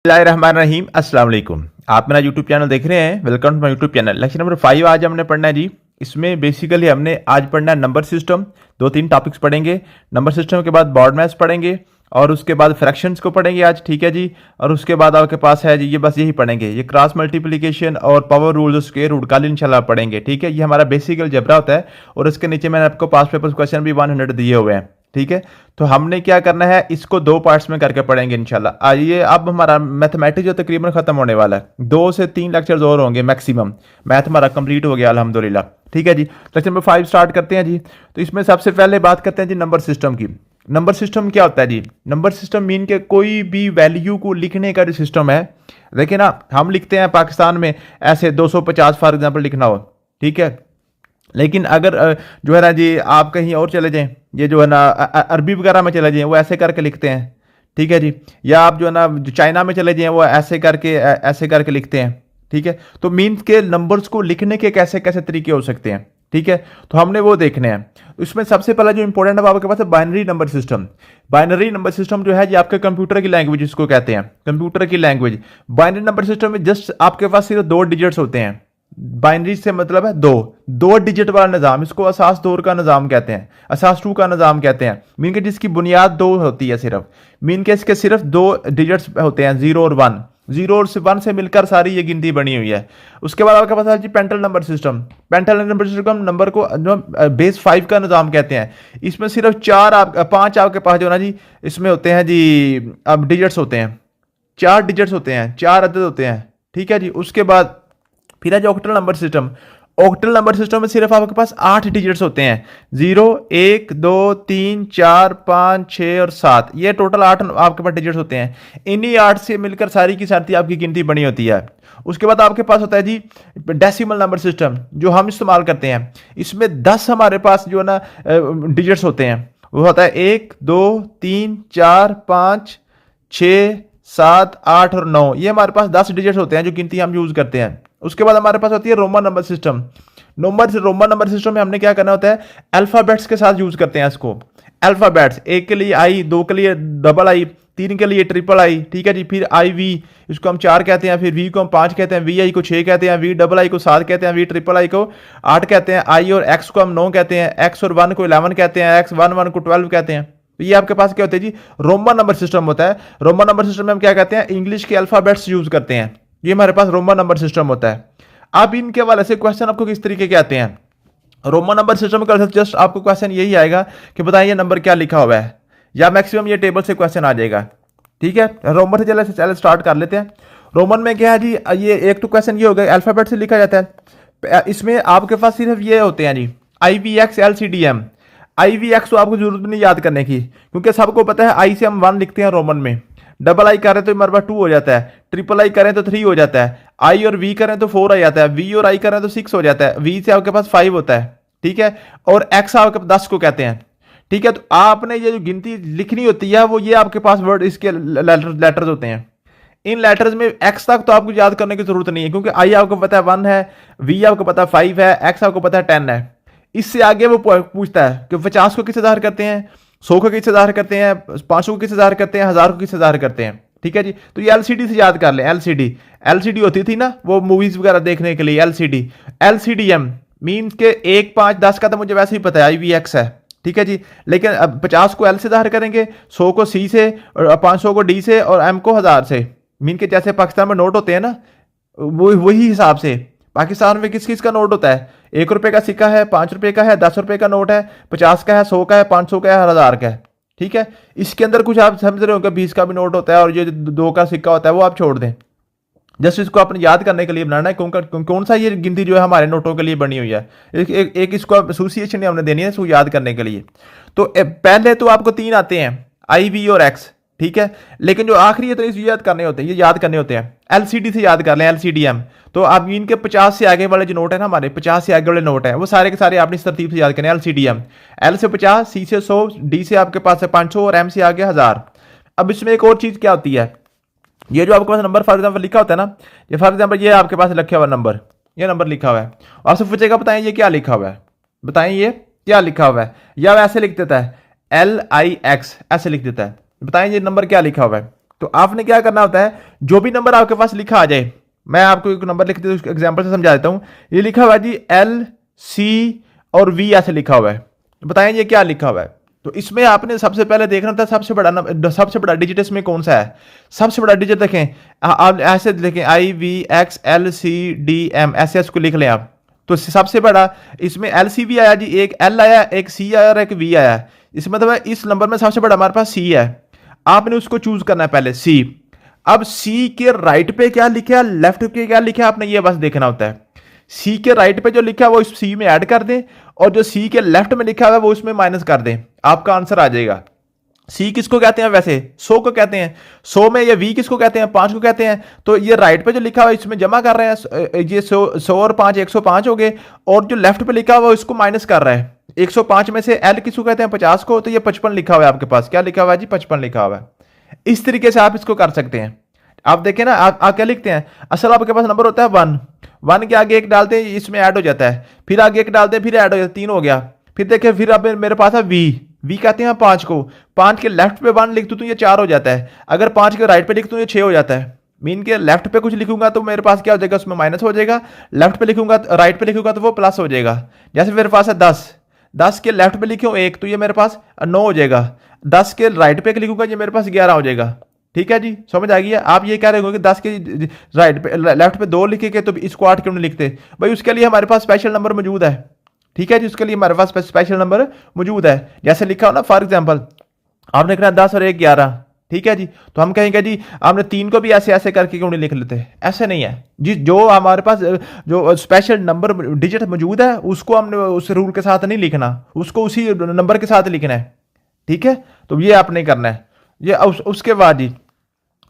बिस्मिल्लाहिर्रहमानिर्रहीम अस्सलाम वालेकुम। आप मेरा यूट्यूब चैनल देख रहे हैं। Welcome to my YouTube channel. Lecture number 5 आज हमने पढ़ना है जी। इसमें बेसिकली हमने आज पढ़ना है नंबर सिस्टम। 2-3 टॉपिक्स पढ़ेंगे। नंबर सिस्टम के बाद बॉर्ड मैथ्स पढ़ेंगे और उसके बाद फ्रैक्शंस को पढ़ेंगे आज, ठीक है जी। और उसके बाद आपके पास है जी ये बस यही पढ़ेंगे, ये क्रॉस मल्टीप्लिकेशन और पावर रूल्स, स्क्वायर रूट कल इंशाल्लाह पढ़ेंगे, ठीक है। ये हमारा बेसिक अलजेब्रा होता है और इसके नीचे मैंने आपको पास्ट पेपर क्वेश्चन भी 100 दिए हुए हैं, ठीक है। तो हमने क्या करना है, इसको 2 पार्ट्स में करके पढ़ेंगे इंशाल्लाह। आइए, अब हमारा मैथमेटिक्स जो तकरीबन खत्म होने वाला है, 2 से 3 लेक्चर्स और होंगे मैक्सिमम। मैथ हमारा कंप्लीट हो गया अल्हम्दुलिल्लाह, ठीक है जी। लेक्चर नंबर 5 स्टार्ट करते हैं जी। तो इसमें सबसे पहले बात करते हैं जी नंबर सिस्टम की। नंबर सिस्टम क्या होता है जी? नंबर सिस्टम मीन के कोई भी वैल्यू को लिखने का जो सिस्टम है। देखिए ना, हम लिखते हैं पाकिस्तान में ऐसे 250 फॉर एग्जाम्पल लिखना हो, ठीक है। लेकिन अगर जो है ना जी, आप कहीं और चले जाएं, ये जो है ना अरबी वगैरह में चले जाएं, वो ऐसे करके लिखते हैं, ठीक है जी। या आप जो है ना चाइना में चले जाएं, वो ऐसे करके लिखते हैं, ठीक है। तो मीन्स के नंबर्स को लिखने के कैसे कैसे तरीके हो सकते हैं, ठीक है। तो हमने वो देखने हैं। इसमें सबसे पहला जो इंपॉर्टेंट है आपके पास है binary number system. Binary number system जो है जी, आपके कंप्यूटर की लैंग्वेज इसको कहते हैं, कंप्यूटर की लैंग्वेज। बाइनरी नंबर सिस्टम में जस्ट आपके पास सिर्फ 2 डिजिट्स होते हैं। बाइनरी से मतलब है दो डिजिट वाला निज़ाम, इसको असास दौर का निज़ाम कहते हैं, असास 2 का निज़ाम कहते हैं। मीन के जिसकी बुनियाद 2 होती है सिर्फ, मीन के इसके सिर्फ 2 डिजिट्स होते हैं, 0 और 1। 0 और 1 से मिलकर सारी ये गिनती बनी हुई है। उसके बाद आपके पास है जी pental number system. Pental number system number को जो बेस 5 का निज़ाम कहते हैं। इसमें सिर्फ 5 आपके पास जो ना जी, इसमें होते हैं जी, अब डिजिट्स होते हैं, 4 डिजिट्स होते हैं, 4 अदद होते हैं, ठीक है जी। उसके बाद फिर है जो octal number system. Octal number system में सिर्फ आपके पास 8 डिजिट्स होते हैं, 0 1 2 3 4 5 6 और 7। ये टोटल 8 आपके पास डिजिट्स होते हैं। इन्हीं 8 से मिलकर सारी की सारी आपकी गिनती बनी होती है। उसके बाद आपके पास होता है जी डेसिमल नंबर सिस्टम, जो हम इस्तेमाल करते हैं। इसमें 10 हमारे पास जो है ना डिजिट्स होते हैं। वो होता है 1 2 3 4 5 6 7 8 और 9। ये हमारे पास 10 डिजिट्स होते हैं जो गिनती हम यूज करते हैं। उसके बाद हमारे पास होती है Roman number system. Roman number system में हमने क्या करना होता है, अल्फाबेट्स के साथ यूज करते हैं इसको। अल्फाबेट्स, 1 के लिए आई, 2 के लिए डबल आई, 3 के लिए ट्रिपल आई, ठीक है जी। फिर आई वी, इसको हम 4 कहते हैं। फिर वी को हम 5 कहते हैं, वी आई को 6 कहते हैं, वी डबल आई को 7 कहते हैं, वी ट्रिपल आई को 8 कहते हैं, आई और एक्स को हम 9 कहते हैं, एक्स और 1 को 11 कहते हैं, एक्स 1 को 12 कहते हैं। तो ये आपके पास क्या होता है जी, रोमन नंबर सिस्टम होता है। रोमन नंबर सिस्टम में हम क्या कहते हैं, इंग्लिश के अल्फाबेट्स यूज करते हैं। ये हमारे पास रोमन नंबर सिस्टम होता है। अब इनके हवाले से क्वेश्चन आपको किस तरीके के आते हैं। रोमन नंबर सिस्टम का जस्ट आपको क्वेश्चन यही आएगा कि बताइए नंबर क्या लिखा हुआ है, या मैक्सिमम ये टेबल से क्वेश्चन आ जाएगा, ठीक है। रोमन से चले स्टार्ट कर लेते हैं। रोमन में क्या है जी, ये एक तो क्वेश्चन ये हो गया, अल्फाबेट से लिखा जाता है। इसमें आपके पास सिर्फ ये होते हैं जी, IVX LCDM। IVX तो आपको जरूरत नहीं याद करने की, क्योंकि सबको पता है आई से हम 1 लिखते हैं रोमन में। डबल आई करें तो हमारे पास 2 हो जाता है, ट्रिपल आई करें तो 3 हो जाता है, आई और वी करें तो 4 आ जाता है, वी और आई करें तो 6 हो जाता है, वी से आपके पास 5 होता है, ठीक है। और एक्स आपके पास 10 को कहते हैं, ठीक है। तो आपने ये जो गिनती लिखनी होती है, वो ये आपके पास वर्ड इसके लेटर्स होते हैं। इन लेटर्स में एक्स तक तो आपको याद करने की जरूरत नहीं है, क्योंकि आई आपको पता है 1 है, वी आपको पता है 5 है, एक्स आपको पता है 10 है। इससे आगे वो पूछता है कि 50 को किससे ज़ाहिर करते हैं, 100 को किससे ज़ाहिर करते हैं, 500 को किससे ज़ाहिर करते हैं, 1000 को किससे ज़ाहिर करते हैं, ठीक है जी। तो ये एलसीडी से याद कर लें। एलसीडी होती थी ना वो मूवीज वगैरह देखने के लिए, LCDM मीन्स के 1 5 10 का तो मुझे वैसे ही पता है, IVX है, ठीक है जी। लेकिन अब 50 को L से ज़ाहिर करेंगे, 100 को C से, और 500 को D से, और M को 1000 से। मीन के जैसे पाकिस्तान में नोट होते हैं ना, वही हिसाब से पाकिस्तान में किस किस का नोट होता है। 1 रुपए का सिक्का है, 5 रुपए का है, 10 रुपए का नोट है, 50 का है, 100 का है, 500 का है, 1000 का है, ठीक है। इसके अंदर कुछ आप समझ रहे होंगे, 20 का भी नोट होता है, और ये 2 का सिक्का होता है वो आप छोड़ दें। जस्ट इसको अपने याद करने के लिए बनाना है, कौन सा ये गिनती जो है हमारे नोटों के लिए बनी हुई है। एक इसको एसोसिएशन हमने देनी है इसको याद करने के लिए। तो पहले तो आपको 3 आते हैं, IV और X, ठीक है। लेकिन जो आखिरी है तो इस याद करने होते हैं, ये याद करने होते हैं। LCD से याद कर लें, LCDM। तो आप इनके 50 से आगे वाले जो नोट है ना, हमारे 50 से आगे वाले नोट है, वो सारे के सारे आपने इस तरतीब से याद करने हैं। LCDM, L से 50, C से 100, D से आपके पास है 500, और M से आगे 1000। अब इसमें एक और चीज क्या होती है, ये जो आपके पास नंबर फॉर एग्जाम्पल लिखा होता है ना, ये फॉर एग्जाम्पल ये आपके पास लिखा हुआ नंबर, ये नंबर लिखा हुआ है, आपसे पूछेगा बताएं ये क्या लिखा हुआ है, बताएं ये क्या लिखा हुआ है, या वैसे लिख देता है LIX, ऐसे लिख देता है, बताएं ये नंबर क्या लिखा हुआ है। तो आपने क्या करना होता है, जो भी नंबर आपके पास लिखा आ जाए, मैं आपको एक नंबर लिख देता हूँ, एग्जाम्पल से समझा देता हूँ। ये लिखा हुआ है जी एल सी और वी ऐसे लिखा हुआ है, बताएं ये क्या लिखा हुआ है। तो इसमें आपने सबसे पहले देखना था सबसे बड़ा नंबर, सबसे बड़ा डिजिट इसमें कौन सा है। सबसे बड़ा डिजिट देखें, आप ऐसे देखें I V X L C D M, ऐसे इसको लिख लें आप। तो सबसे बड़ा इसमें एल सी भी आया जी, एक एल आया, एक सी आया और एक वी आया। इस मतलब इस नंबर में सबसे बड़ा हमारे पास सी है, आपने उसको चूज करना है पहले सी। अब सी के राइट पे क्या लिखा है, लेफ्ट पे क्या लिखा है, आपने ये बस देखना होता है। सी के राइट पे जो लिखा है वो इस सी में ऐड कर दें, और जो सी के लेफ्ट में लिखा हुआ है वो इसमें माइनस कर दें, आपका आंसर आ जाएगा। सी किसको कहते हैं वैसे, 100 को कहते हैं। 100 में ये वी किसको कहते हैं, 5 को कहते हैं। तो ये राइट पे जो लिखा हुआ है इसमें जमा कर रहे हैं, ये 100 और 5 105 हो गए, और जो लेफ्ट पे लिखा हुआ है इसको माइनस कर रहा है। 105 में से एल किसको कहते हैं, 50 को, तो ये 55 लिखा हुआ है आपके पास। क्या लिखा हुआ है जी, 55 लिखा हुआ है। इस तरीके से आप इसको कर सकते हैं। आप देखें ना, आप क्या लिखते हैं, असल आपके पास नंबर होता है 1, 1 के आगे एक डालते हैं इसमें ऐड हो जाता है, फिर आगे एक डालते हैं फिर ऐड हो जाता है, 3 हो गया। फिर देखिए फिर अब मेरे पास है वी कहते हैं 5 को, 5 के लेफ्ट पे 1 लिख दूं तो ये 4 हो जाता है, अगर 5 के राइट पे लिख दूं ये 6 हो जाता है। मीन के लेफ्ट पे कुछ लिखूंगा तो मेरे पास क्या हो जाएगा, उसमें माइनस हो जाएगा, लेफ्ट पे लिखूंगा राइट पे लिखूंगा तो वो प्लस हो जाएगा। जैसे मेरे पास है 10 के लेफ्ट पे लिखूं 1 तो ये मेरे पास 9 हो जाएगा, 10 के राइट पे लिखूंगा ये मेरे पास 11 हो जाएगा। ठीक है जी, समझ आ गई है। आप ये कह रहे हो कि 10 के राइट पे लेफ्ट पे 2 लिखेंगे तो इसको 8 क्यों नहीं लिखते, भाई उसके लिए हमारे पास स्पेशल नंबर मौजूद है। ठीक है जी, उसके लिए हमारे पास स्पेशल नंबर मौजूद है। जैसे लिखा हो ना, फॉर एग्जांपल आपने कहना 10 और 1 11, ठीक है जी, तो हम कहेंगे जी आपने 3 को भी ऐसे ऐसे करके क्यों नहीं लिख लेते, ऐसे नहीं है जी। जो हमारे पास जो स्पेशल नंबर डिजिट मौजूद है उसको हमने उस रूल के साथ नहीं लिखना, उसको उसी नंबर के साथ लिखना है। ठीक है, तो ये आपने करना है। ये उसके बाद जी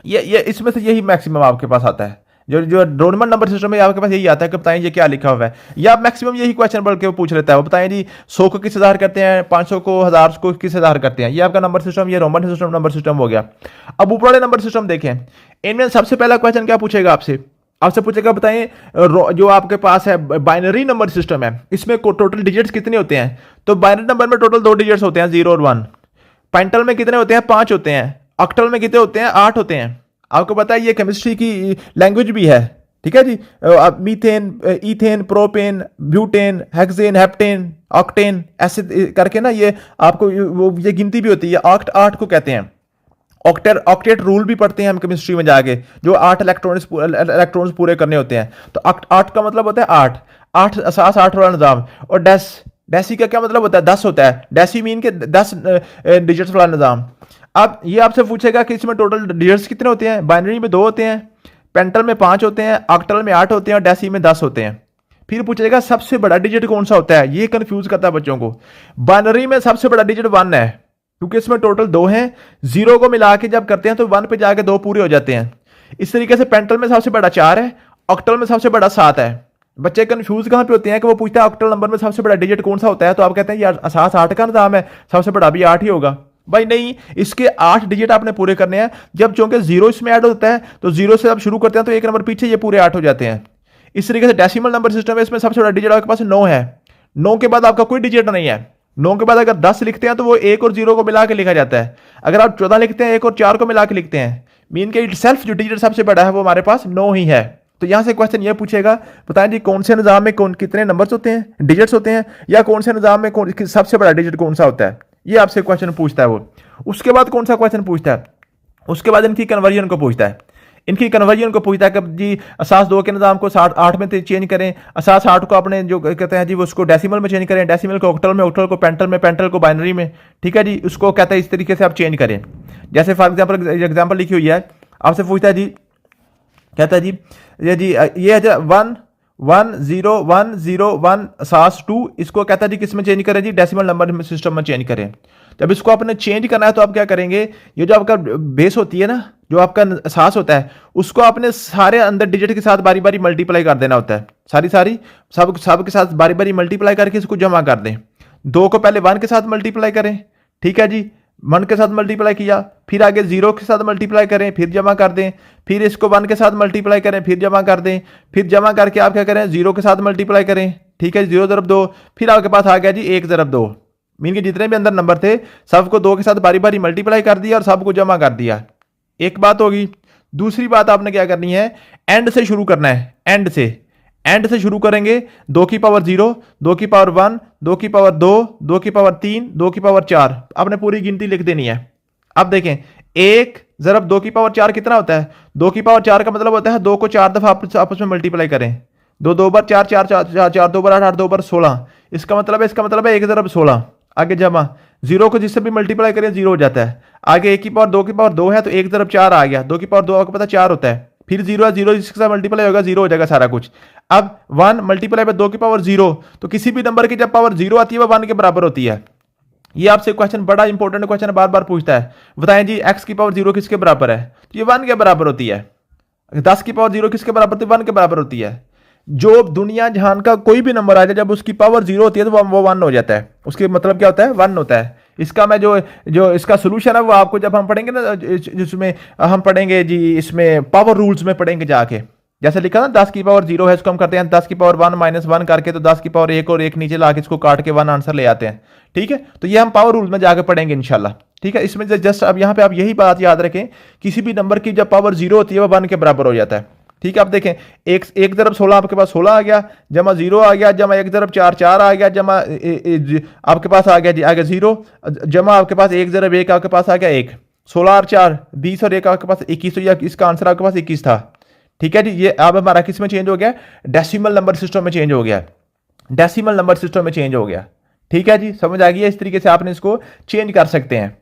ये इसमें से यही मैक्सिमम आपके पास आता है, जो रोमन नंबर सिस्टम में आपके पास यही आता है कि बताएं ये क्या लिखा हुआ है, या मैक्सिमम यही क्वेश्चन बल्कि वो पूछ लेता है, वो बताएं जी 100 को किस आधार करते हैं, 500 को 1000 को किस आधार करते हैं। ये आपका नंबर सिस्टम, ये रोमन सिस्टम नंबर सिस्टम हो गया। अब ऊपर वाले नंबर सिस्टम देखें, इनमें सबसे पहला क्वेश्चन क्या पूछेगा आपसे पूछेगा बताएं जो आपके पास है बाइनरी नंबर सिस्टम है, इसमें टोटल डिजिट्स कितने होते हैं। तो बाइनरी नंबर में टोटल 2 डिजिट्स होते हैं, 0 और 1। पेंटल में कितने होते हैं, 5 होते हैं। ऑक्टल में कितने होते हैं, 8 होते हैं। आपको पता है ये केमिस्ट्री की लैंग्वेज भी है। ठीक है जी, methane, ethane, propane, butane, hexane, heptane, octane, ऐसे करके ना ये आपको वो ये गिनती भी होती है। ऑक्ट 8 को कहते हैं। ऑक्टेट रूल भी पढ़ते हैं हम केमिस्ट्री में जाके, जो 8 इलेक्ट्रॉन्स पूरे करने होते हैं। तो 8 का मतलब होता है 8 असास 8 वाला निज़ाम। और डेसी का क्या मतलब होता है, 10 होता है। डेसी मीन के 10 डिजिट्स वाला निज़ाम। अब ये आपसे पूछेगा कि इसमें टोटल डिजिट्स कितने होते हैं। बाइनरी में 2 होते हैं, पेंटल में 5 होते हैं, ऑक्टल में 8 होते हैं और डेसी में 10 होते हैं। फिर पूछेगा सबसे बड़ा डिजिट कौन सा होता है, ये कंफ्यूज करता है बच्चों को। बाइनरी में सबसे बड़ा डिजिट 1 है, क्योंकि इसमें टोटल 2 हैं। 0 को मिला के जब करते हैं तो 1 पे जाके 2 पूरे हो जाते हैं। इस तरीके से पेंटल में सबसे बड़ा 4 है, ऑक्टल में सबसे बड़ा 7 है। बच्चे कंफ्यूज कहां पे होते हैं कि वो पूछता है ऑक्टल नंबर में सबसे बड़ा डिजिट कौन सा होता है, तो आप कहते हैं यार 7 का निजाम है, सबसे बड़ा भी 8 ही होगा। भाई नहीं, इसके 8 डिजिट आपने पूरे करने हैं। जब चूंकि 0 इसमें ऐड होता है तो 0 से आप शुरू करते हैं तो 1 नंबर पीछे ये पूरे 8 हो जाते हैं। इस तरीके से डेसिमल नंबर सिस्टम है, इसमें सबसे बड़ा डिजिट आपके पास 9 है। 9 के बाद आपका कोई डिजिट नहीं है। 9 के बाद अगर 10 लिखते हैं तो वो 1 और 0 को मिला के लिखा जाता है। अगर आप 14 लिखते हैं 1 और 4 को मिला के लिखते हैं। मीन के सेल्फ जो डिजिट सबसे बड़ा है वो हमारे पास 9 ही है। तो यहां से क्वेश्चन ये पूछेगा बताएं जी कौन से निजाम में कितने नंबर्स होते हैं, डिजिट्स होते हैं, या कौन से निजाम में सबसे बड़ा डिजिट कौन सा होता है। ये आपसे क्वेश्चन पूछता है वो। उसके बाद कौन सा क्वेश्चन पूछता है, उसके बाद इनकी कन्वर्जन को पूछता है। इनकी कन्वर्जन को पूछता है कि जी असास 2 के निजाम को 8 में चेंज करें, असास 8 को अपने जो कहते हैं जी वो उसको डेसिमल में चेंज करें, डेसिमल को ऑक्टल में, ऑक्टल को पेंटल में, पेंटल को बाइनरी में। ठीक है जी, उसको कहता है इस तरीके से आप चेंज करें। जैसे फॉर एग्जाम्पल लिखी हुई है, आपसे पूछता है जी, कहता है जी ये है 1 1 0 1 0 1 असास 2, इसको कहता है जी किस में चेंज करें जी, डेसिमल नंबर सिस्टम में चेंज करें। जब इसको आपने चेंज करना है तो आप क्या करेंगे, ये जो आपका बेस होती है ना, जो आपका असास होता है, उसको आपने सारे अंदर डिजिट के साथ बारी बारी मल्टीप्लाई कर देना होता है। सारी सब के साथ बारी बारी मल्टीप्लाई करके इसको जमा कर दें। 2 को पहले 1 के साथ मल्टीप्लाई करें, ठीक है जी, 1 के साथ मल्टीप्लाई किया, फिर आगे 0 के साथ मल्टीप्लाई करें, फिर जमा कर दें, फिर इसको 1 के साथ मल्टीप्लाई करें, फिर जमा कर दें, फिर जमा करके आप क्या करें 0 के साथ मल्टीप्लाई करें। ठीक है, 0 × 2, फिर आपके पास आ गया जी 1 × 2। मीन के जितने भी अंदर नंबर थे सबको 2 के साथ बारी बारी मल्टीप्लाई कर दिया और सबको जमा कर दिया। एक बात होगी। दूसरी बात आपने क्या करनी है, एंड से शुरू करना है, एंड से शुरू करेंगे। 2 की पावर 0, 2 की पावर 1, 2 की पावर 2, 2 की पावर 3, 2 की पावर 4, आपने पूरी गिनती लिख देनी है। अब देखें, 1 ज़रब 2 की पावर 4 कितना होता है? 2 की पावर 4 का मतलब होता है 2 को 4 दफा आपस में मल्टीप्लाई करें। 2 2 बार 4, 4 4 4 2 बार 8, 8 2 बार 16। इसका मतलब है 1 ज़रब 16, आगे जमा 0 को जिससे भी मल्टीप्लाई करें 0 हो जाता है। आगे 1 की पावर 2 की पावर 2 है तो 1 ज़रब 4 आ गया। 2 की पावर 2 आपको पता 4 होता है, फिर 0 है, 0 जिसके साथ मल्टीप्लाई होगा 0 हो जाएगा सारा कुछ। अब 1 मल्टीप्लाई बाय 2 की पावर 0, तो किसी भी नंबर की जब पावर 0 आती है वो 1 के बराबर होती है। ये आपसे क्वेश्चन बड़ा इंपॉर्टेंट क्वेश्चन बार बार पूछता है, बताएं जी x की पावर 0 किसके बराबर है? तो ये 1 के बराबर होती है। 10 की पावर 0 किसके बराबर होती है? 1 के बराबर होती है। जो दुनिया जहान का कोई भी नंबर आ जाए जब उसकी पावर 0 होती है तो वो 1 हो जाता है। उसके मतलब क्या होता है? 1 होता है। इसका मैं जो इसका सोल्यूशन है वो आपको जब हम पढ़ेंगे ना, जिसमें हम पढ़ेंगे जी, इसमें पावर रूल्स में पढ़ेंगे जाके। जैसे लिखा ना 10 की पावर 0 है, इसको हम करते हैं 10 की पावर 1 माइनस 1 करके, तो 10 की पावर 1 और 1 नीचे ला के इसको काट के 1 आंसर ले आते हैं। ठीक है, तो ये हम पावर रूल में जाके पढ़ेंगे इंशाल्लाह। ठीक है, इसमें जस्ट अब यहाँ पे आप यही बात याद रखें, किसी भी नंबर की जब पावर 0 होती है वो 1 के बराबर हो जाता है। ठीक है, आप देखें, 1 ज़रब 16 आपके पास 16 आ गया, जमा 0 आ गया, जमा 1 ज़रब 4 4 आ गया, जमा आपके पास आ गया जी आगे 0, जमा आपके पास 1 ज़रब 1 आपके पास आ गया 1, 16 और 4 20 और 1 आपके पास 21, तो इसका आंसर आपके पास 21 था। ठीक है जी, ये अब हमारा किस में चेंज हो गया? डेसिमल नंबर सिस्टम में चेंज हो गया, डेसिमल नंबर सिस्टम में चेंज हो गया। ठीक है जी, समझ आ गई है? इस तरीके से आपने इसको चेंज कर सकते हैं।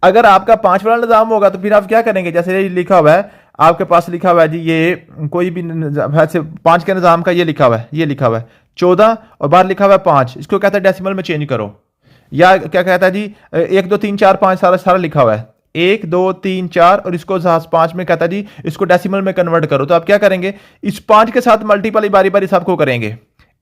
अगर आपका 5 वाला निज़ाम होगा तो फिर आप क्या करेंगे? जैसे ये लिखा हुआ है आपके पास, लिखा हुआ है जी, ये कोई भी वैसे 5 के निज़ाम का ये लिखा हुआ है, ये लिखा हुआ है 14 और बाहर लिखा हुआ है 5, इसको कहता है डेसिमल में चेंज करो। या क्या कहता है जी, 1 2 3 4 5 सारा सारा लिखा हुआ है, 1 2 3 4 और इसको 5 में कहता है जी इसको डेसिमल में कन्वर्ट करो। तो आप क्या करेंगे? इस 5 के साथ मल्टीपल बारी बारी सबको करेंगे।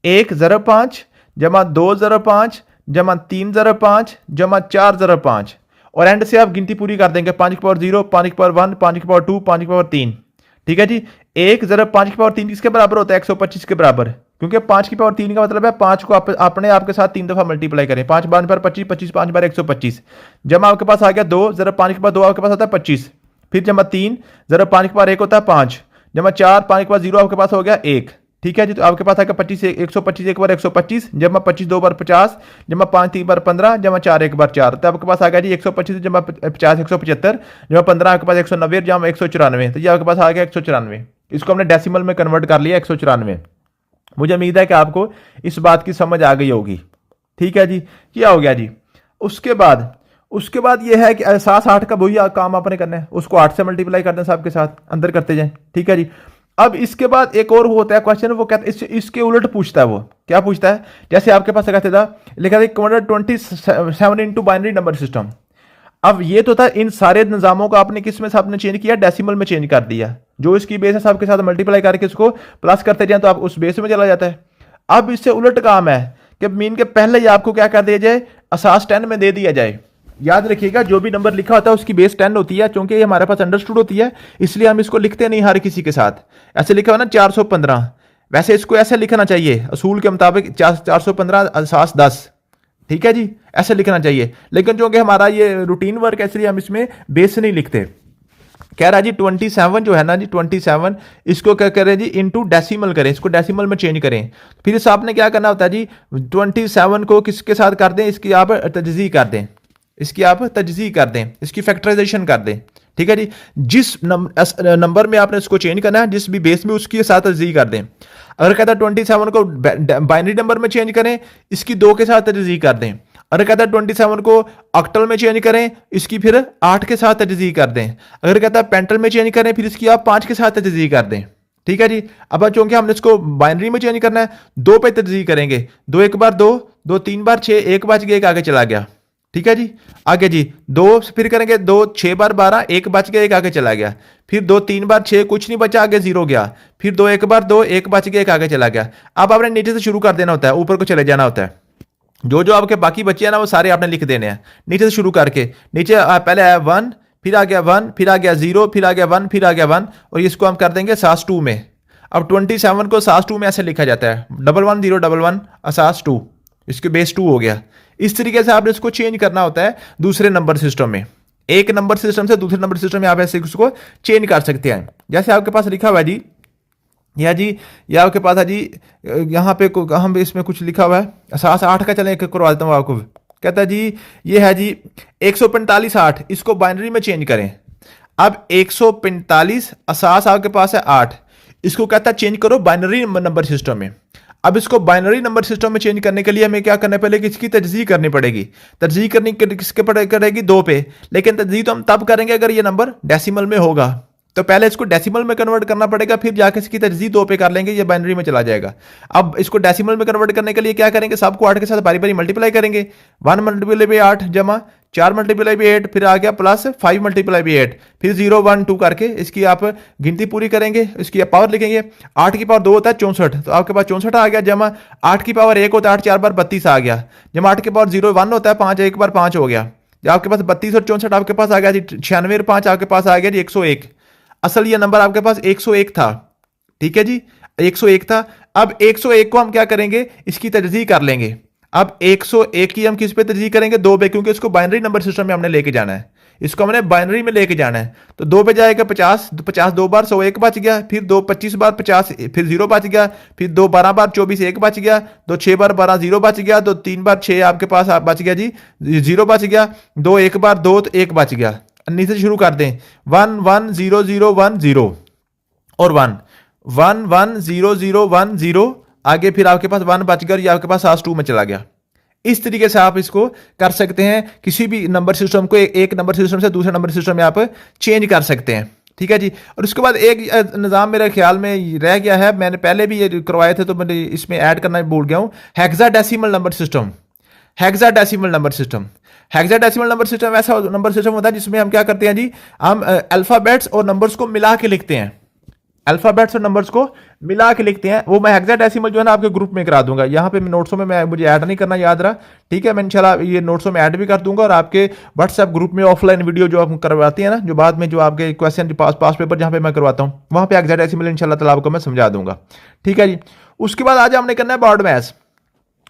1 ज़रब 5 जमा 2 ज़रब 5 जमा 3 ज़रब 5 जमा 4 ज़रब 5, और एंड से आप गिनती पूरी कर देंगे। 5 की पावर 0, 5 की पावर 1, 5 की पावर 2, 5 की पावर 3। ठीक है जी, 1 ज़रब 5 की पावर 3 किसके बराबर होता है? 125 के बराबर, क्योंकि 5 की पावर 3 का मतलब है 5 को आपने आपके साथ 3 दफा मल्टीप्लाई करें। 5 बार 25, 25 5 बार 125, जमा आपके पास आ गया 2 ज़रब 5 के बाद 2 आपके पास आता है 25, फिर जमा 3 ज़रब 5 के बाद 1 होता है 5, जमा 4 5 के बाद 0 आपके पास हो गया 1। ठीक है जी, तो आपके पास आएगा 25 125 एक बार 125, जमा 25 2 बार 50, जमा 5 3 बार 15, जमा 4 1 बार 4, तो आपके पास आ गया जी 125 जमा 50 175, जमा 15 आपके पास 190, जमा 194, तो ये आपके पास आ गया 194। इसको हमने डेसिमल में कन्वर्ट कर लिया 194। मुझे उम्मीद है कि आपको इस बात की समझ आ गई होगी। ठीक है जी, क्या हो गया जी। उसके बाद ये है कि 7 8 का वही काम आपने करना है, उसको 8 से मल्टीप्लाई कर दें सबके साथ, अंदर करते जाएं। ठीक है जी, अब इसके बाद एक और होता है क्वेश्चन, वो कहता है इसके उलट पूछता है। वो क्या पूछता है? जैसे आपके पास कहते था लिखा था convert 27 into binary number system. अब ये तो था इन सारे निज़ामों को आपने किस में आपने चेंज किया? डेसिमल में चेंज कर दिया। जो इसकी बेस है सबके साथ मल्टीप्लाई करके इसको प्लस करते जाए तो आप उस बेस में चला जाता है। अब इससे उलट काम है कि मीन के पहले ही आपको क्या कर दिया जाए? असास 10 में दे दिया जाए। याद रखिएगा, जो भी नंबर लिखा होता है उसकी बेस 10 होती है, क्योंकि ये हमारे पास अंडरस्टूड होती है, इसलिए हम इसको लिखते नहीं हर किसी के साथ। ऐसे लिखा हुआ ना 415, वैसे इसको ऐसे लिखना चाहिए असूल के मुताबिक 415 असास 10। ठीक है जी, ऐसे लिखना चाहिए, लेकिन चूंकि हमारा ये रूटीन वर्क है इसलिए हम इसमें बेस नहीं लिखते। कह रहा है जी 27 जो है ना जी 27, इसको क्या करें जी? इनटू डेसिमल करें, इसको डेसिमल में चेंज करें। फिर इस आपने क्या करना होता है जी? 27 को किसके साथ कर दें? इसकी आप तजज़ी कर दें, इसकी फैक्टराइजेशन कर दें। ठीक है जी, जिस नंबर में आपने इसको चेंज करना है, जिस भी बेस में उसके साथ तजज़ी कर दें। अगर कहता है 27 को बाइनरी नंबर में चेंज करें, इसकी 2 के साथ तजज़ी कर दें। अगर कहता है 27 को ऑक्टल में चेंज करें, इसकी फिर 8 के साथ तजज़ी कर दें। अगर कहता है पेंटल में चेंज करें, फिर इसकी आप 5 के साथ तजज़ी कर दें। ठीक है जी, अब चूंकि हमने इसको बाइनरी में चेंज करना है, 2 पे तजज़ी करेंगे। 2 1 बार 2, 2 3 बार 6, 1 बच गया 1 आगे चला गया। ठीक है जी, आगे जी 2 फिर करेंगे, 2 6 बार 12, 1 बच गया 1 आगे चला गया। फिर 2 3 बार 6, कुछ नहीं बचा, आगे 0 गया। फिर 2 1 बार 2, 1 बच गया 1 आगे चला गया। अब आपने नीचे से शुरू कर देना होता है, ऊपर को चले जाना होता है। जो आपके बाकी बचे हैं ना वो सारे आपने लिख देने हैं नीचे से शुरू करके। नीचे पहले आया 1, फिर आ गया 1, फिर आ गया 0, फिर आ गया 1, फिर आ गया 1, और इसको हम कर देंगे सास 2 में। अब 27 को सास 2 में ऐसे लिखा जाता है 1 1 0 1 1 असास 2, इसके बेस 2 हो गया। इस तरीके से आपने इसको चेंज करना होता है दूसरे नंबर सिस्टम में। एक नंबर सिस्टम से दूसरे नंबर सिस्टम में आप ऐसे उसको चेंज कर सकते हैं। जैसे आपके पास लिखा हुआ है जी, या जी, या आपके पास है जी, यहाँ पे हम इसमें कुछ लिखा हुआ है 7 8 का, चलें करवा देता हूँ आपको। कहता है जी ये है जी 145 8, इसको बाइनरी में चेंज करें। अब 145 असास आपके पास है 8, इसको कहता है चेंज करो बाइनरी नंबर सिस्टम में। अब इसको बाइनरी नंबर सिस्टम में चेंज करने के लिए हमें क्या करना पड़ेगा, इसकी तजदीद करनी पड़ेगी। तजदीद करनी किसके करेगी, 2 पे, लेकिन तजदीद तो हम तब करेंगे अगर ये नंबर डेसिमल में होगा। तो पहले इसको डेसिमल में कन्वर्ट करना पड़ेगा, फिर जाके इसकी तजदीद 2 पे कर लेंगे, ये बाइनरी में चला जाएगा। अब इसको डेसिमल में कन्वर्ट करने के लिए क्या करेंगे, सबको 8 के साथ बारी बारी मल्टीप्लाई करेंगे। 1 मल्टीप्लाई बाई 8 जमा 4 मल्टीप्लाई बाई 8, फिर आ गया प्लस 5 मल्टीप्लाई बाई 8, फिर 0 1 2 करके इसकी आप गिनती पूरी करेंगे, इसकी आप पावर लिखेंगे। 8 की पावर 2 होता है 64, तो आपके पास 64 आ गया, जमा 8 की पावर 1 होता है 8 4 बार 32 आ गया, जमा 8 की पावर 0 1 होता है 5 1 बार 5 हो गया, आपके पास 32 और 64 आपके पास आ गया जी 96 और 5 आपके पास आ गया जी 101। असल ये नंबर आपके पास 101 था, ठीक है जी, 101 था। अब 101 को हम क्या करेंगे, इसकी तजदीद कर लेंगे। अब 101 की हम किस पे तजदीद करेंगे, 2 पे, क्योंकि इसको बाइनरी नंबर सिस्टम में हमने लेके जाना है, इसको हमने बाइनरी में लेके जाना है। तो 2 पे जाएगा 50, 50 2 बार 100 1 बच गया, फिर 2 25 बार 50, फिर 0 बच गया, फिर 2 12 बार 24 1 बच गया, 2 6 बार 12 0 बच गया, 2 3 बार 6 आपके पास बच गया जी 0 बच गया, 2 1 बार 2 तो 1 बच गया। नीचे शुरू कर दें 1 1 0 0 1 0 और 1 1 1 0 0 1 0, आगे फिर आपके पास 1 बच गया और ये आपके पास आस 2 में चला गया। इस तरीके से आप इसको कर सकते हैं, किसी भी नंबर सिस्टम को एक नंबर सिस्टम से दूसरे नंबर सिस्टम में आप चेंज कर सकते हैं, ठीक है जी। और उसके बाद एक निज़ाम मेरे ख्याल में रह गया है, मैंने पहले भी ये करवाए थे तो मैंने इसमें ऐड करना भूल गया हूँ, hexadecimal number system. Hexadecimal number system, hexadecimal number system ऐसा नंबर सिस्टम होता है जिसमें हम क्या करते हैं जी, हम अल्फाबेट्स और नंबर्स को मिला के लिखते हैं, अल्फाबेट्स और नंबर्स को मिला के लिखते हैं। वो मैं हेक्साडेसिमल जो है ना आपके ग्रुप में करा दूंगा, यहाँ पे नोट्सों में मैं मुझे ऐड नहीं करना, याद रहा, ठीक है। मैं इंशाल्लाह ये नोट्सों में ऐड भी कर दूंगा, और आपके व्हाट्सएप ग्रुप में ऑफलाइन वीडियो जो आप करवाते हैं ना, जो बाद में जो आपके क्वेश्चन पास पेपर जहाँ पे मैं करवाता हूँ, वहाँ पे हेक्साडेसिमल इंशाल्लाह ताला आपको मैं समझा दूंगा, ठीक है जी। उसके बाद आज हमने करना है बॉर्ड मैथ्स।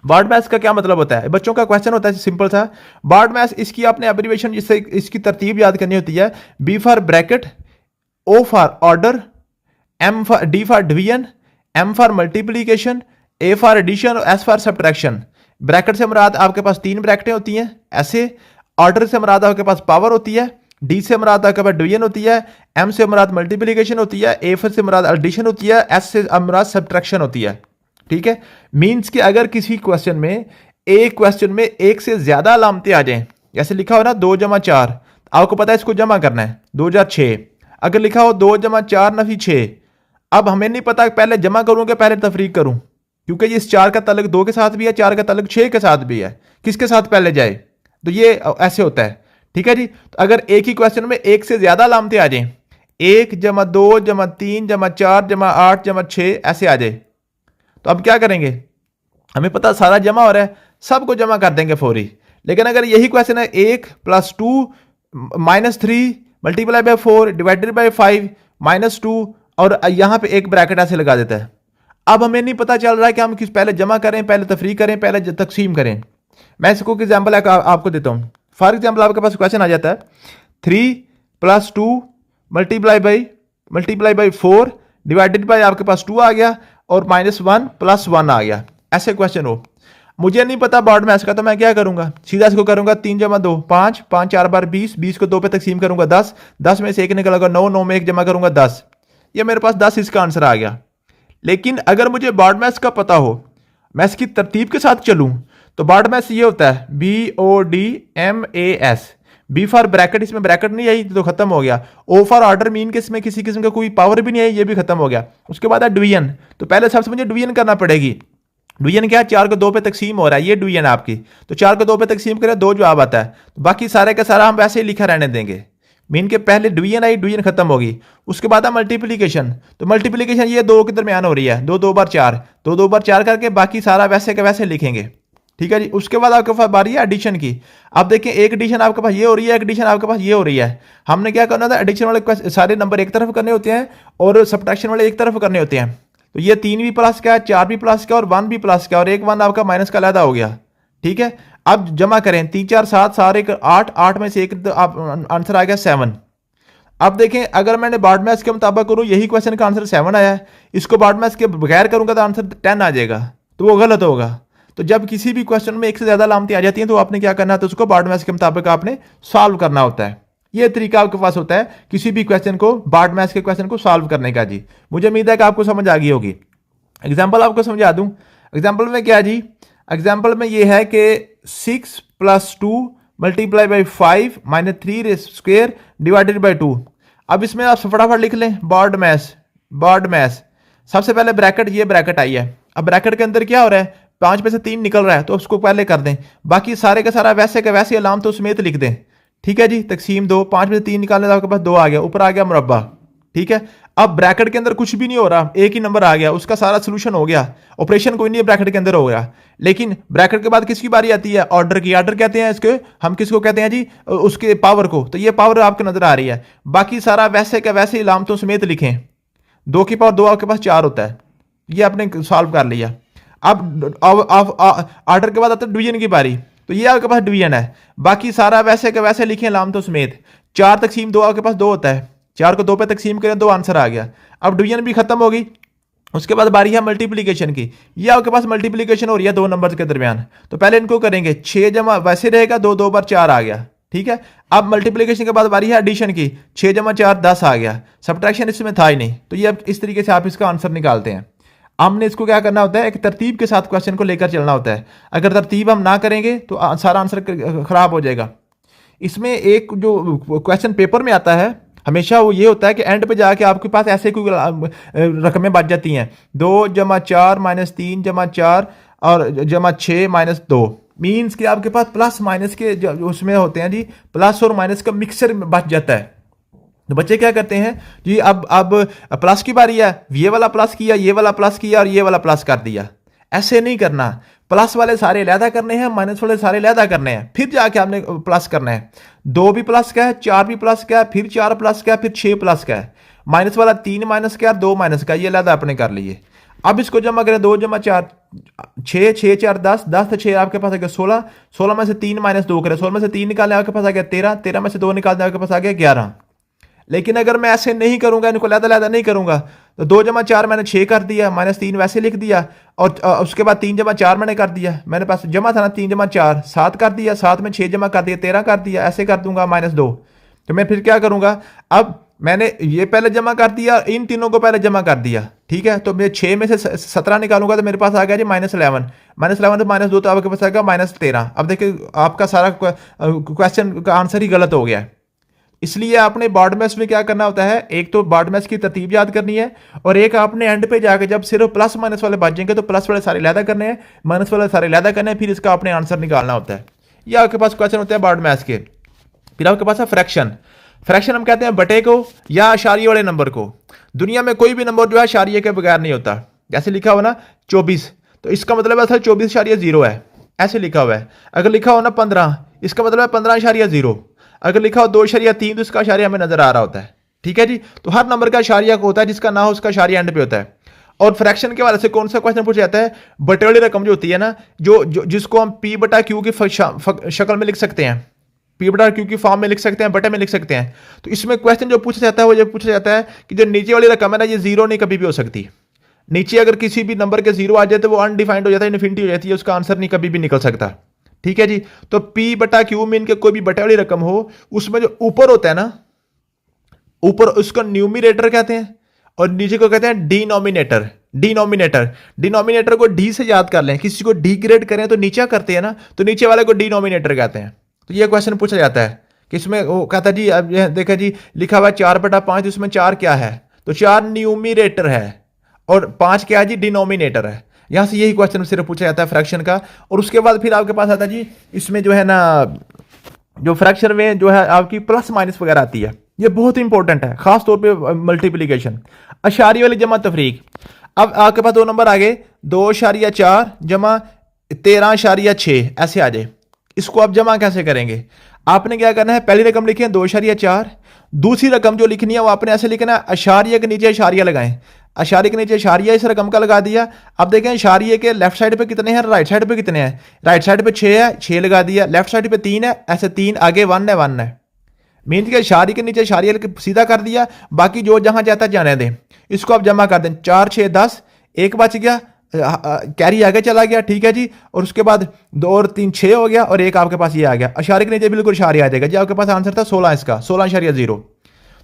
बॉर्ड मैथ्स का क्या मतलब होता है, बच्चों का क्वेश्चन होता है सिंपल सा। बॉर्ड मैथ्स इसकी आपने एब्रिविएशन जिससे इसकी तरतीब याद करनी होती है, B for bracket, O for order, D for division, M for multiplication, A for addition और एस फॉर सब्ट्रैक्शन। ब्रैकेट से मुराद आपके पास 3 ब्रैकेटें होती हैं ऐसे, ऑर्डर से मुराद आपके पास पावर होती है, डी से मुराद आपके पास डिवीजन होती है, एम से मुराद मल्टीप्लीकेशन होती है, ए से मुराद एडिशन होती है, एस से मुराद सब्ट्रैक्शन होती है, ठीक है। मीन्स कि अगर किसी क्वेश्चन में एक क्वेश्चन में एक से ज्यादा अलामतें आ जाएं, जैसे लिखा हो ना 2 जमा 4, आपको पता है इसको जमा करना है 2 4 6, अगर लिखा हो 2 जमा 4 नफी 6, अब हमें नहीं पता पहले जमा करूं कि पहले तफरीक करूं, क्योंकि इस 4 का तल्लुक 2 के साथ भी है, 4 का तल्लुक 6 के साथ भी है, किसके साथ पहले जाए, तो ये ऐसे होता है, ठीक है जी। तो अगर एक ही क्वेश्चन में एक से ज्यादा अलामतें आ जाएं, 1 जमा 2 जमा 3 जमा 4 जमा 8 जमा 6 ऐसे आ जाए, तो अब क्या करेंगे, हमें पता सारा जमा हो रहा है, सबको जमा कर देंगे फौरी। लेकिन अगर यही क्वेश्चन है 1 + 2 - 3 मल्टीप्लाई बाय 4 डिवाइडेड बाय 5 -2, और यहां पे एक ब्रैकेट ऐसे लगा देता है। अब हमें नहीं पता चल रहा है कि हम किस पहले जमा करें, पहले तफरीक करें, पहले तकसीम करें। मैं इसको एग्जाम्पल आपको देता हूं। फॉर एग्जाम्पल आपके पास क्वेश्चन आ जाता है 3 + 2 मल्टीप्लाई बाई 4 डिवाइडेड बाय आपके पास 2 आ गया, और -1 + 1 आ गया, ऐसे क्वेश्चन हो। मुझे नहीं पता बॉर्ड मैथ्स का, तो मैं क्या करूंगा, सीधा इसको करूंगा 3 जमा 2 5, 5 4 बार 20, 20 को 2 पे तकसीम करूंगा 10, 10 में से 1 निकलेगा 9, 9 में 1 जमा करूंगा 10, ये मेरे पास 10 इसका आंसर आ गया। लेकिन अगर मुझे बॉर्ड मैथ्स का पता हो, मैं इसकी तरतीब के साथ चलूं, तो बॉर्ड मैथ्स ये होता है BODMAS, बी फॉर ब्रैकेट, इसमें ब्रैकेट नहीं आई तो खत्म हो गया, ओ फॉर ऑर्डर मीन के इसमें किसी किस्म का कोई पावर भी नहीं आई, ये भी खत्म हो गया। उसके बाद है डिवीजन, तो पहले सबसे मुझे डिवीजन करना पड़ेगी। डिवीजन क्या है, 4 को 2 पे तकसीम हो रहा है, ये डिवीजन आपकी, तो 4 को 2 पे तकसीम करें 2 जवाब आता है, तो बाकी सारे का सारा हम वैसे ही लिखा रहने देंगे। मीन के पहले डिवीजन आई, डिवीजन खत्म होगी। उसके बाद है मल्टीप्लीकेशन, तो मल्टीप्लीकेशन ये 2 के दरमियान हो रही है, 2 2 बार 4, 2 2 बार 4 करके बाकी सारा वैसे के वैसे लिखेंगे, ठीक है जी। उसके बाद आपके पास बारी है एडिशन की। अब देखिए एक एडिशन आपके पास ये हो रही है, एक एडिशन आपके पास ये हो रही है। हमने क्या करना था, एडिशन वाले सारे नंबर एक तरफ करने होते हैं और सब्ट्रैक्शन वाले एक तरफ करने होते हैं। तो ये 3 भी प्लस का है, 4 भी प्लस का और 1 भी प्लस का, और एक 1 आपका माइनस का अलहदा हो गया, ठीक है। अब जमा करें, 3 4 7, सारे 8, 8 में से एक आंसर आ गया 7। अब देखें अगर मैंने बार्ड मैथ्स के मुताबिक करूं, यही क्वेश्चन का आंसर 7 आया है, इसको बार्ड मैथ्स के बगैर करूंगा तो आंसर 10 आ जाएगा, तो वो गलत होगा। तो जब किसी भी क्वेश्चन में एक से ज्यादा अलामतें आ जाती हैं तो आपने क्या करना है, तो उसको बार्ड मैथ्स के मुताबिक आपने सॉल्व करना होता है। ये तरीका आपके पास होता है किसी भी क्वेश्चन को, बार्ड मैथ्स के क्वेश्चन को सॉल्व करने का जी। मुझे उम्मीद है कि आपको समझ आ गई होगी। एग्जाम्पल आपको समझा दूं। एग्जाम्पल में क्या जी, एग्जाम्पल में ये है कि 6 + 2 × 5 - 3² डिवाइडेड बाई 2। अब इसमें आप फटाफट लिख लें बार्ड मैथ्स। सबसे पहले ब्रैकेट, ये ब्रैकेट आई है। अब ब्रैकेट के अंदर क्या हो रहा है, 5 में से 3 निकल रहा है तो उसको पहले कर दें, बाकी सारे का सारा वैसे का वैसे अलाम तो समेत लिख दें। ठीक है जी, तकसीम 2, 5 में से 3 निकालने तो आपके पास 2 आ गया, ऊपर आ गया मुरब्बा। ठीक है, अब ब्रैकेट के अंदर कुछ भी नहीं हो रहा, एक ही नंबर आ गया, उसका सारा सोल्यूशन हो गया, ऑपरेशन कोई नहीं है ब्रैकेट के अंदर हो गया। लेकिन ब्रैकेट के बाद किसकी बारी आती है, ऑर्डर की। ऑर्डर कहते हैं इसके, हम किसको कहते हैं जी, उसके पावर को। तो ये पावर आपको नजर आ रही है, बाकी सारा वैसे का वैसे इलामतों समेत लिखें। 2 की पावर 2 आपके पास 4 होता है, ये आपने सॉल्व कर लिया। अब ऑर्डर के बाद आता है डिवीजन की बारी, तो ये आपके पास डिवीजन है, बाकी सारा वैसे का वैसे लिखें अलामतों समेत। 4 तकसीम 2 आपके पास 2 होता है, 4 को 2 पे तकसीम करें 2 आंसर आ गया। अब डिवीजन भी खत्म होगी, उसके बाद बारी है मल्टीप्लिकेशन की। ये आपके पास मल्टीप्लिकेशन हो रही है 2 नंबर्स के दरमियान, तो पहले इनको करेंगे, 6 जमा वैसे रहेगा, 2 2 बार 4 आ गया। ठीक है, अब मल्टीप्लिकेशन के बाद बारी है एडिशन की, 6 जमा 4 10 आ गया, सब्ट्रैक्शन इसमें था ही नहीं। तो ये अब इस तरीके से आप इसका आंसर निकालते हैं। हमने इसको क्या करना होता है, एक तरतीब के साथ क्वेश्चन को लेकर चलना होता है। अगर तरतीब हम ना करेंगे तो सारा आंसर खराब हो जाएगा। इसमें एक जो क्वेश्चन पेपर में आता है हमेशा वो ये होता है कि एंड पे जाके आपके पास ऐसे कोई रकमें बच जाती हैं, 2 जमा 4 - 3 जमा 4 और जमा 6 - 2। मीन्स कि आपके पास प्लस माइनस के जो उसमें होते हैं जी, प्लस और माइनस का मिक्सचर बच जाता है। तो बच्चे क्या करते हैं जी, अब प्लस की बारी है, ये वाला प्लस किया, ये वाला प्लस किया और ये वाला प्लस कर दिया। ऐसे नहीं करना, प्लस वाले सारे अलहदा करने हैं, माइनस वाले सारे अलहदा करने हैं, फिर जाके आपने प्लस करना है। 2 भी प्लस का है, 4 भी प्लस का है, फिर 4 प्लस का है, फिर 6 प्लस का है। माइनस वाला 3 माइनस का और 2 माइनस का, ये अलहदा आपने कर लिए। अब इसको जमा करें, 2 जमा 4 6, 6 4 10, 10 से 6 आपके पास आ गया 16, 16 में से 3 - 2 करें, 16 में से 3 निकालने आपके पास आ गया 13, 13 में से 2 निकालने आपके पास आ गया 11। लेकिन अगर मैं ऐसे नहीं करूंगा, इनको लहदा नहीं करूंगा, तो 2 जमा 4 मैंने 6 कर दिया, -3 वैसे लिख दिया, और उसके बाद 3 जमा 4 मैंने कर दिया, मेरे पास जमा था ना 3 जमा 4 7 कर दिया, 7 में 6 जमा कर दिया 13 कर दिया, ऐसे कर दूंगा -2। तो मैं फिर क्या करूंगा, अब मैंने ये पहले जमा कर दिया, इन तीनों को पहले जमा कर दिया। ठीक है, तो मैं 6 में से 17 निकालूंगा तो मेरे पास आ गया जी -11, -11 तो -2 तो आपके पास आ गया -13। अब देखिए आपका सारा क्वेश्चन का आंसर ही गलत हो गया। इसलिए आपने बार्ड मैथ्स में क्या करना होता है, एक तो बार्ड मैथ्स की तरतीब याद करनी है, और एक आपने एंड पे जाकर जब सिर्फ प्लस माइनस वाले बचेंगे तो प्लस वाले सारे अलहदा करने हैं, माइनस वाले सारे अलहदा करने हैं, फिर इसका आपने आंसर निकालना होता है। ये आपके पास क्वेश्चन होते हैं बार्ड मैथ्स के। फिर आपके पास है फ्रैक्शन। फ्रैक्शन हम कहते हैं बटे को या अशारिये वाले नंबर को। दुनिया में कोई भी नंबर जो है अशारिये के बगैर नहीं होता। जैसे लिखा हुआ ना 24, तो इसका मतलब है 24.0 है, ऐसे लिखा हुआ है। अगर लिखा हो ना 15, इसका मतलब है 15.0। अगर लिखा हो 2.3 तो इसका अशारिया हमें नजर आ रहा होता है। ठीक है जी, तो हर नंबर का अशारिया होता है, जिसका ना हो उसका अशारिया एंड पे होता है। और फ्रैक्शन के हवाले से कौन सा क्वेश्चन पूछा जाता है, बटे वाली रकम जो होती है ना, जो जिसको हम P/Q की शक्ल में लिख सकते हैं, P/Q की फॉर्म में लिख सकते हैं, बटे में लिख सकते हैं। तो इसमें क्वेश्चन जो पूछा जाता है वो ये पूछा जाता है कि जो नीचे वाली रकम है ना, ये जीरो नहीं कभी भी हो सकती। नीचे अगर किसी भी नंबर के जीरो आ जाए तो वो अनडिफाइंड हो जाता है, इन्फिनिटी हो जाती है, उसका आंसर नहीं कभी भी निकल सकता। ठीक है जी, तो P/Q में इनके कोई भी बटे वाली रकम हो, उसमें जो ऊपर होता है ना, ऊपर उसको न्यूमिनेटर कहते हैं और नीचे को कहते हैं डिनोमिनेटर। डिनोमिनेटर को डी से याद कर लें, किसी को डी ग्रेड करें तो नीचे करते हैं ना, तो नीचे वाले को डिनोमिनेटर कहते हैं। तो ये क्वेश्चन पूछा जाता है कि इसमें वो कहता है जी, अब देखा जी लिखा हुआ 4/5, तो इसमें 4 क्या है, तो 4 न्यूमिनेटर है और 5 क्या है जी, डिनोमिनेटर है। यहां से यही क्वेश्चन सिर्फ पूछा जाता है फ्रैक्शन का। और उसके बाद फिर आपके पास आता है जी, इसमें जो है ना, जो फ्रैक्शन में जो है आपकी प्लस माइनस वगैरह आती है, ये बहुत इंपॉर्टेंट है, खास तौर पे मल्टीप्लिकेशन। अशारी वाली जमा तफरीक। अब आपके पास 2 नंबर आ गए, 2.4 जमा 13.6 ऐसे आ जाए। इसको आप जमा कैसे करेंगे, आपने क्या करना है, पहली रकम लिखें 2.4, दूसरी रकम जो लिखनी है वो आपने ऐसे लिखना है, अशारिया के नीचे अशारिया लगाएं। अशारिये के नीचे इशारिया इस रकम का लगा दिया। अब देखें इशारिये के लेफ्ट साइड पे कितने हैं, राइट साइड पे कितने हैं। राइट साइड पे 6 है, 6 लगा दिया। लेफ्ट साइड पे 3 है, ऐसे 3 आगे 1 है, 1 है। मीन के इशारिये के नीचे इशारिया सीधा कर दिया, बाकी जो जहां जाता जाने दें। इसको आप जमा कर दें, 4 6 10, एक बच गया, कैरी आगे चला गया, ठीक है जी। और उसके बाद 2 और 3 6 हो गया, और एक आपके पास ये आ गया। इशारे के नीचे बिल्कुल इशारिया आ जाएगा जी। आपके पास आंसर था 16 इसका, 16.0।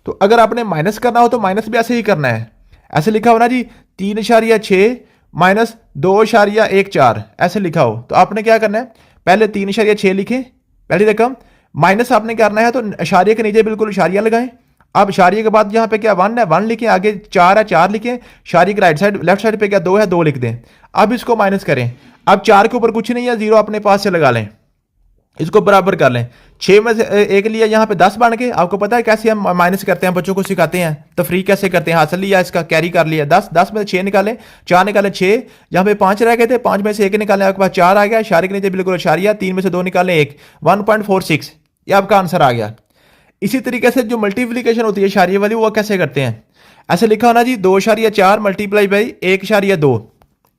तो अगर आपने माइनस करना हो तो माइनस भी ऐसे ही करना है। ऐसे लिखा हो ना जी, 3.6 माइनस 2.14, ऐसे लिखा हो तो आपने क्या करना है, पहले 3.6 लिखें पहली रकम, माइनस आपने करना है तो इशारे के नीचे बिल्कुल इशारिया लगाएं। अब इशारिये के बाद यहाँ पे क्या 1 है, 1 लिखें, आगे 4 है, 4 लिखें। इशारे के राइट साइड लेफ्ट साइड पे क्या 2 है, 2 लिख दें। अब इसको माइनस करें। अब 4 के ऊपर कुछ नहीं है, 0 अपने पास से लगा लें, इसको बराबर कर लें। 6 में से 1 लिया, यहाँ पे 10 बन के। आपको पता है कैसे हम माइनस करते हैं, बच्चों को सिखाते हैं तफरीक कैसे करते हैं। हासिल लिया, इसका कैरी कर लिया, 10 में से 6 निकाले, 4 निकाले 6, यहाँ पे 5 रह गए थे, 5 में से 1 निकाले, आपके पास 4 आ गया। इशारे के नीचे बिल्कुल इशारिया, 3 में से 2 निकाले 1, 1.46, ये आपका आंसर आ गया। इसी तरीके से जो मल्टीप्लीकेशन होती है इशारिये वाली, वो कैसे करते हैं, ऐसे लिखा हो ना जी, 2.4 मल्टीप्लाई बाई 1.2,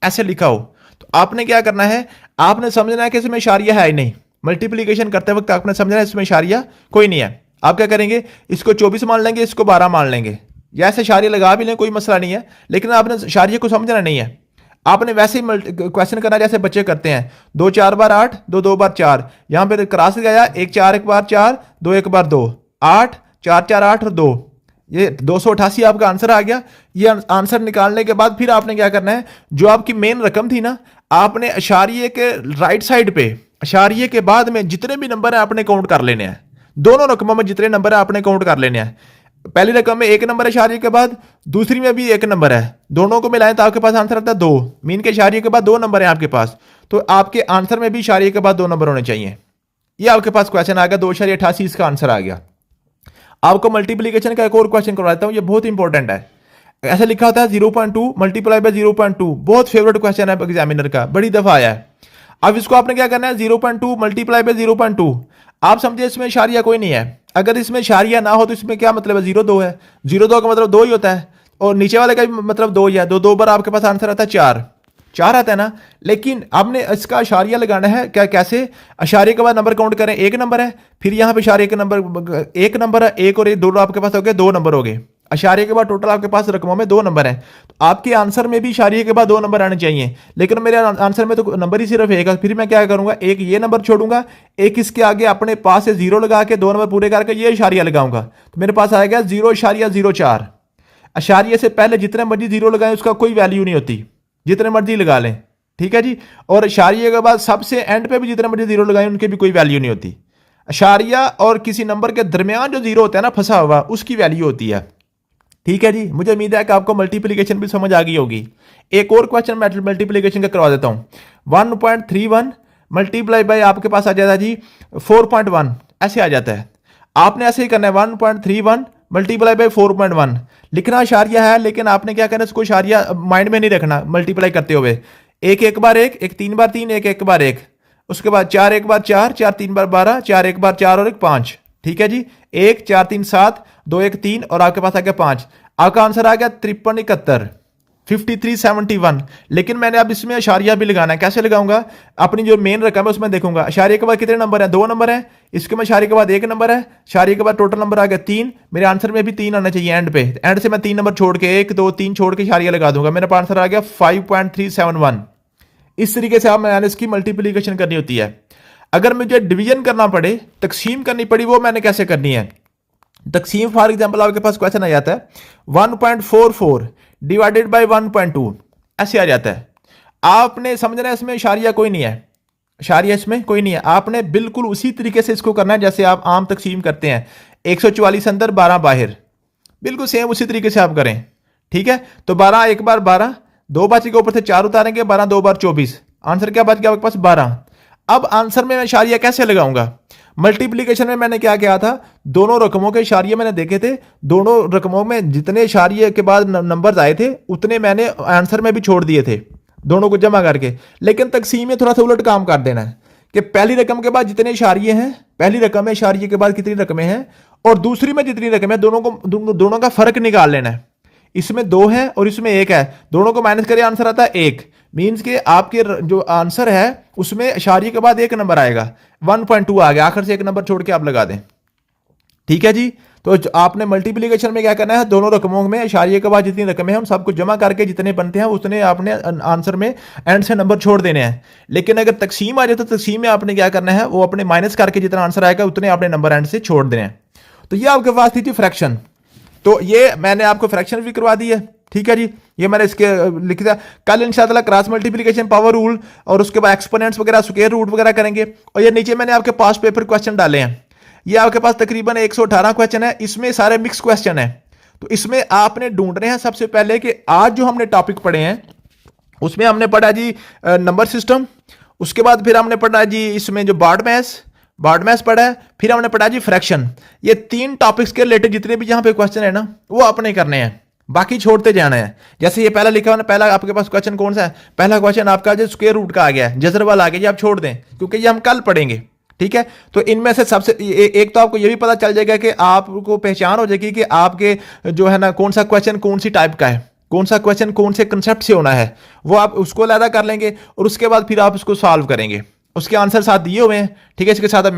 ऐसे लिखा हो तो आपने क्या करना है, आपने समझना है कि इसमें इशारिया है ही नहीं। मल्टीप्लीकेशन करते वक्त आपने समझना है इसमें इशारिया कोई नहीं है। आप क्या करेंगे, इसको 24 मान लेंगे, इसको 12 मान लेंगे, या ऐसे इशारिया लगा भी लें, कोई मसला नहीं है, लेकिन आपने इशारिये को समझना नहीं है। आपने वैसे ही क्वेश्चन करना जैसे बच्चे करते हैं, 2 4 बार 8, 2 2 बार 4, यहां पे क्रॉस गया, 1 4 1 बार 4, 2 1 बार 2, 8 4 4 8 और 2, ये 288 आपका आंसर आ गया। ये आंसर निकालने के बाद फिर आपने क्या करना है, जो आपकी मेन रकम थी ना, आपने इशारिये के राइट साइड पे इशारिये के बाद में जितने भी नंबर है आपने काउंट कर लेने हैं। दोनों रकमों में जितने नंबर है आपने काउंट कर लेने हैं। पहली रकम में 1 नंबर है इशारिये के बाद, दूसरी में भी 1 नंबर है, दोनों को मिलाएं तो आपके पास आंसर आता है 2। मीन के इशारिये के बाद 2 नंबर है आपके पास, तो आपके आंसर में भी इशारिये के बाद 2 नंबर होने चाहिए। ये आपके पास क्वेश्चन आ गया, 2.88 इसका आंसर आ गया। आपको मल्टीप्लीकेशन का एक और क्वेश्चन करवाता हूं, ये बहुत इंपॉर्टेंट है। ऐसा लिखा होता है 0.2 मल्टीप्लाई बाय 0.2, बहुत फेवरेट क्वेश्चन है एग्जामिनर का, बड़ी दफा आया है। अब इसको आपने क्या करना है, 0.2 मल्टीप्लाई बाय 0.2। आप समझे इसमें इशारिया कोई नहीं है, अगर इसमें इशारिया ना हो तो इसमें क्या मतलब है, 0 2 है, 0 2 का मतलब 2 ही होता है, और नीचे वाले का भी मतलब 2 ही है। 2 2 बार आपके पास आंसर आता है 4 आता है ना। लेकिन आपने इसका इशारिया लगाना है, क्या कैसे, इशारे के बाद नंबर काउंट करें, 1 नंबर है, फिर यहाँ पे इशारे के नंबर 1 नंबर है, 1 और 1 दोनों आपके पास हो गए, 2 नंबर हो गए। इशारे के बाद टोटल आपके पास रकमों में 2 नंबर है, तो आपके आंसर में भी इशारे के बाद 2 नंबर आने चाहिए। लेकिन मेरे आंसर में तो नंबर ही सिर्फ 1 है, फिर मैं क्या करूंगा, एक ये नंबर छोड़ूंगा, एक इसके आगे अपने पास से 0 लगा के 2 नंबर पूरे करके ये इशारिया लगाऊंगा, तो मेरे पास आएगा 0.04। इशारिये से पहले जितने मर्जी 0 लगाएं उसका कोई वैल्यू नहीं होती, जितने मर्जी लगा लें, ठीक है जी। और इशारिये के बाद सबसे एंड पे भी जितने मर्जी 0 लगाएं उनकी भी कोई वैल्यू नहीं होती। इशारिया और किसी नंबर के दरमियान जो 0 होता है ना फंसा हुआ, उसकी वैल्यू होती है, ठीक है जी। मुझे उम्मीद है कि आपको मल्टीप्लीकेशन भी समझ आ गई होगी। एक और क्वेश्चन मल्टीप्लीकेशन का करवा देता हूं। 1.31 मल्टीप्लाई बाय आपके पास आ जाता है जी 4.1, ऐसे आ जाता है। आपने ऐसे ही करना है, 1.31 मल्टीप्लाई बाय 4.1 लिखना इशारिया है, लेकिन आपने क्या करना है, इसको इशारिया माइंड में नहीं रखना मल्टीप्लाई करते हुए। 1 1 बार 1, 1 3 बार 3, 1 1 बार 1, उसके बाद 4 1 बार 4, 4 3 बार 12, 4 1 बार 4 और 1 5, ठीक है जी। 1 4 3 7, 2 1 3 और आपके पास आ गया 5। आपका आंसर आ गया 53 5371। लेकिन मैंने अब इसमें इशारिया भी लगाना है, कैसे लगाऊंगा, अपनी जो मेन रकम है उसमें देखूंगा इशारे के बाद कितने नंबर है, 2 नंबर है, इसके में इशारे के बाद 1 नंबर है, इशारे के बाद टोटल नंबर आ गया 3। मेरे आंसर में भी 3 आना चाहिए एंड पे, एंड से मैं 3 नंबर छोड़ के 1 2 3 छोड़ के इशारिया लगा दूंगा, मेरा आंसर आ गया 5.371। इस तरीके से आप मैंने इसकी मल्टीप्लीकेशन करनी होती है। अगर मुझे डिवीजन करना पड़े, तकसीम करनी पड़ी, वो मैंने कैसे करनी है, तकसीम फॉर एग्जांपल आपके पास क्वेश्चन आ जाता है 1.44 डिवाइडेड बाय 1.2, ऐसे आ जाता है। आपने समझना है इसमें इशारिया कोई नहीं है, इशारिया इसमें कोई नहीं है। आपने बिल्कुल उसी तरीके से इसको करना है जैसे आप आम तकसीम करते हैं, 144 अंदर 12 बाहर, बिल्कुल सेम उसी तरीके से आप करें, ठीक है। तो 12 1 बार 12, 2 बच के ऊपर से 4 उतारेंगे, 12 2 बार 24, आंसर क्या बच गया आपके पास 12। अब आंसर में मैं इशारिया कैसे लगाऊंगा, मल्टीप्लीकेशन में मैंने क्या किया था, दोनों रकमों के इशारिये मैंने देखे थे, दोनों रकमों में जितने इशारिये के बाद नंबर्स आए थे उतने मैंने आंसर में भी छोड़ दिए थे, दोनों को जमा करके। लेकिन तकसीम में थोड़ा सा उलट काम कर देना है कि पहली रकम के बाद जितने इशारिये हैं, पहली रकम है, इशारिये के बाद कितनी रकमें हैं, और दूसरी में जितनी रकमें हैं, दोनों का फर्क निकाल लेना है। इसमें 2 है और इसमें 1 है, दोनों को माइनस करिए आंसर आता है 1। मीन्स के आपके जो आंसर है उसमें इशारे के बाद 1 नंबर आएगा, 1.2 आ गया, आखिर से 1 नंबर छोड़ के आप लगा दें। ठीक है जी। तो आपने मल्टीप्लिकेशन में क्या करना है, दोनों रकमों में इशारे के बाद जितनी रकमें हैं हम सबको जमा करके जितने बनते हैं उतने आपने आंसर में एंड से नंबर छोड़ देने हैं। लेकिन अगर तकसीम आ जाए तो तकसीम में आपने क्या करना है, वो अपने माइनस करके जितना आंसर आएगा उतने आपने नंबर एंड से छोड़ देने हैं। तो ये आपके पास थी फ्रैक्शन। तो ये मैंने आपको फ्रैक्शन भी करवा दी है। ठीक है जी, ये मैंने इसके लिख दिया। कल इंशाल्लाह क्रॉस मल्टीप्लिकेशन, पावर रूल और उसके बाद एक्सपोनेंट्स वगैरह, स्क्वायर रूट वगैरह करेंगे। और ये नीचे मैंने आपके पास पेपर क्वेश्चन डाले हैं, ये आपके पास तकरीबन 118 क्वेश्चन है, इसमें सारे मिक्स क्वेश्चन है। तो इसमें आपने ढूंढने हैं सबसे पहले कि आज जो हमने टॉपिक पढ़े हैं उसमें हमने पढ़ा जी नंबर सिस्टम, उसके बाद फिर हमने पढ़ा जी इसमें जो बार्ड मैथ्स पढ़ा है, फिर हमने पढ़ा जी फ्रैक्शन। ये 3 टॉपिक्स के रिलेटेड जितने भी यहां पे क्वेश्चन है ना वो आपने करने हैं, बाकी छोड़ते जाना है। जैसे ये पहला लिखा हुआ ना, पहला आपके पास क्वेश्चन कौन सा है, पहला क्वेश्चन आपका जो स्क्वायर रूट का आ गया है, जजर वाला आ गया जी, आप छोड़ दें क्योंकि ये हम कल पढ़ेंगे। ठीक है, तो इनमें से सबसे एक तो आपको ये भी पता चल जाएगा कि आपको पहचान हो जाएगी कि आपके जो है ना कौन सा क्वेश्चन कौन सी टाइप का है, कौन सा क्वेश्चन कौन से कंसेप्ट से होना है, वो आप उसको अलग कर लेंगे और उसके बाद फिर आप उसको सॉल्व करेंगे। उसके आंसर साथ दिए हुए हैं। ठीक है, इसके साथ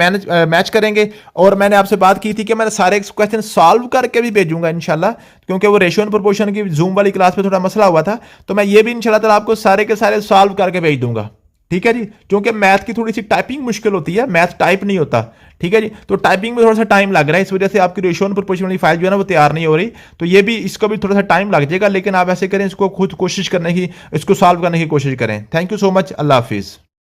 मैच करेंगे। और मैंने आपसे बात की थी कि मैं सारे क्वेश्चन सॉल्व करके भी भेजूंगा इंशाल्लाह, क्योंकि वो रेशियो एंड प्रोपोर्शन की जूम वाली क्लास में थोड़ा मसला हुआ था, तो मैं ये भी इंशाल्लाह ताला आपको सारे के सारे सॉल्व करके भेज दूंगा। ठीक है जी, क्योंकि मैथ की थोड़ी सी टाइपिंग मुश्किल होती है, मैथ टाइप नहीं होता। ठीक है जी, तो टाइपिंग में थोड़ा सा टाइम लग रहा है, इस वजह से आपकी रेशियो एंड प्रोपोर्शन वाली फाइल जो है ना वो तैयार नहीं हो रही। तो ये भी, इसका भी थोड़ा सा टाइम लग जाएगा, लेकिन आप ऐसे करें, इसको खुद कोशिश करने की, इसको सॉल्व करने की कोशिश करें। थैंक यू सो मच, अल्लाह हाफिज़।